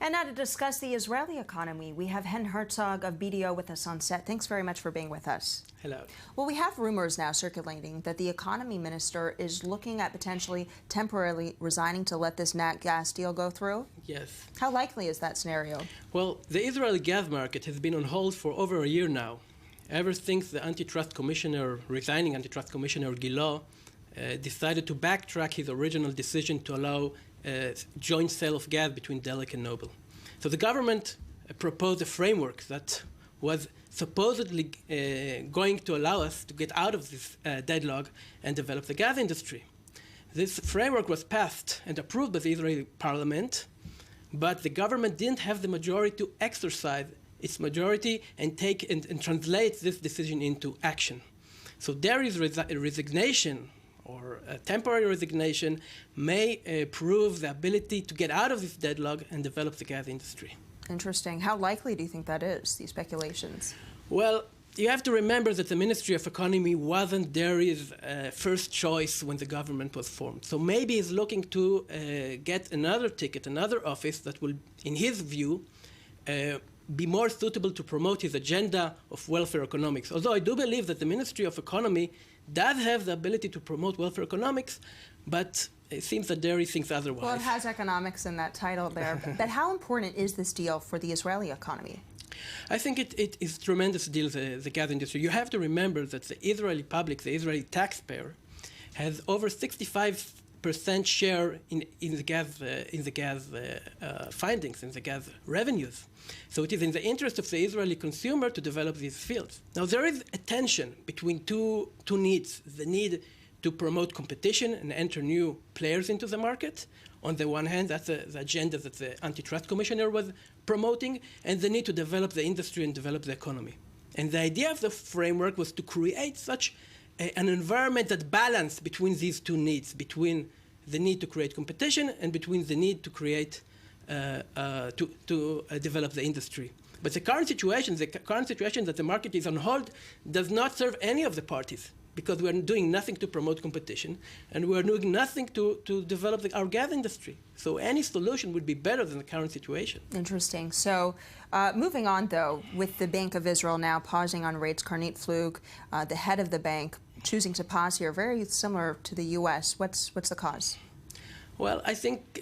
And now to discuss the Israeli economy, we have Chen Herzog of BDO with us on set. Thanks very much for being with us. Hello. Well, we have rumors now circulating that the economy minister is looking at potentially temporarily resigning to let this nat gas deal go through. Yes. How likely is that scenario? Well, the Israeli gas market has been on hold for over a year now, ever since the resigning antitrust commissioner Gilo decided to backtrack his original decision to allow joint sale of gas between Deri and Noble. So the government proposed a framework that was supposedly going to allow us to get out of this deadlock and develop the gas industry. This framework was passed and approved by the Israeli parliament, but the government didn't have the majority to exercise its majority and take and translate this decision into action. So Deri's resignation or a temporary resignation may prove the ability to get out of this deadlock and develop the gas industry. Interesting. How likely do you think that is, these speculations? Well, you have to remember that the Ministry of Economy wasn't Deri's first choice when the government was formed. So maybe he's looking to get another ticket, another office that will, in his view, be more suitable to promote his agenda of welfare economics. Although I do believe that the Ministry of Economy does have the ability to promote welfare economics, but it seems that Deri thinks otherwise. Well, it has economics in that title there. But how important is this deal for the Israeli economy? I think it is a tremendous deal, the gas industry. You have to remember that the Israeli public, the Israeli taxpayer, has over 65% share in the gas findings, in the gas revenues. So it is in the interest of the Israeli consumer to develop these fields. Now, there is a tension between two needs: the need to promote competition and enter new players into the market. On the one hand, that's the agenda that the antitrust commissioner was promoting, and the need to develop the industry and develop the economy. And the idea of the framework was to create such an environment that balanced between these two needs, between the need to create competition and between the need to create develop the industry. But the current situation that the market is on hold does not serve any of the parties, because we are doing nothing to promote competition, and we are doing nothing to develop our gas industry. So any solution would be better than the current situation. Interesting. So moving on, though, with the Bank of Israel now pausing on rates, Karnit Flug, the head of the bank, choosing to pause here, very similar to the U.S. What's the cause? Well, I think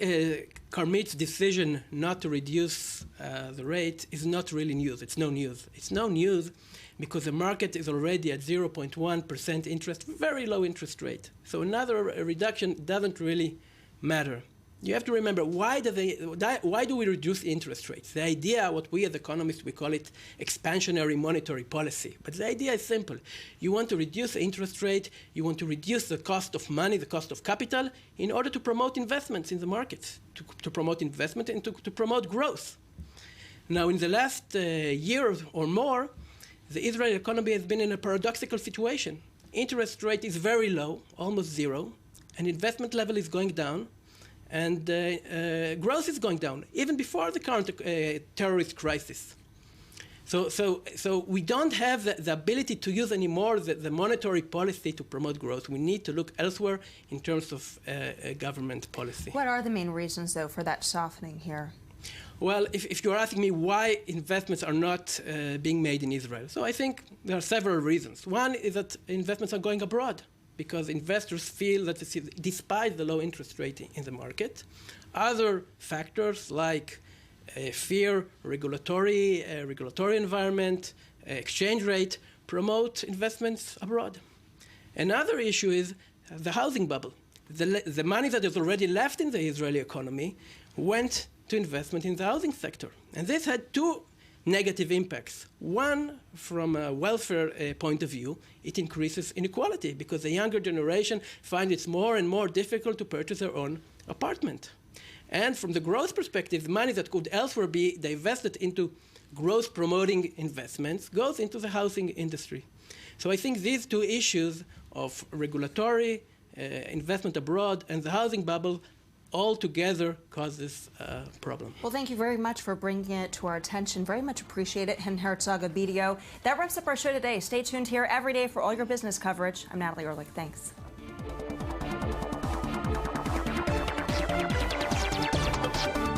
Karnit's decision not to reduce the rate is not really news. It's no news. It's no news because the market is already at 0.1% interest, very low interest rate. So another reduction doesn't really matter. You have to remember, why do we reduce interest rates? The idea, what we as economists, we call it expansionary monetary policy. But the idea is simple. You want to reduce the interest rate, you want to reduce the cost of money, the cost of capital, in order to promote investments in the markets, to promote investment and to promote growth. Now, in the last year or more, the Israeli economy has been in a paradoxical situation. Interest rate is very low, almost zero, and investment level is going down, and growth is going down, even before the current terrorist crisis. So we don't have the ability to use anymore the monetary policy to promote growth. We need to look elsewhere in terms of government policy. What are the main reasons, though, for that softening here? Well, if you're asking me why investments are not being made in Israel, so I think there are several reasons. One is that investments are going abroad, because investors feel that despite the low interest rate in the market, other factors like fear, regulatory environment, exchange rate, promote investments abroad. Another issue is the housing bubble. The money that is already left in the Israeli economy went to investment in the housing sector. And this had two negative impacts. One, from a welfare point of view, it increases inequality because the younger generation find it's more and more difficult to purchase their own apartment. And from the growth perspective, the money that could elsewhere be divested into growth-promoting investments goes into the housing industry. So I think these two issues of regulatory, investment abroad, and the housing bubble all together cause this problem. Well, thank you very much for bringing it to our attention. Very much appreciate it. Chen Herzog of BDO. That wraps up our show today. Stay tuned here every day for all your business coverage. I'm Natalie Ehrlich. Thanks.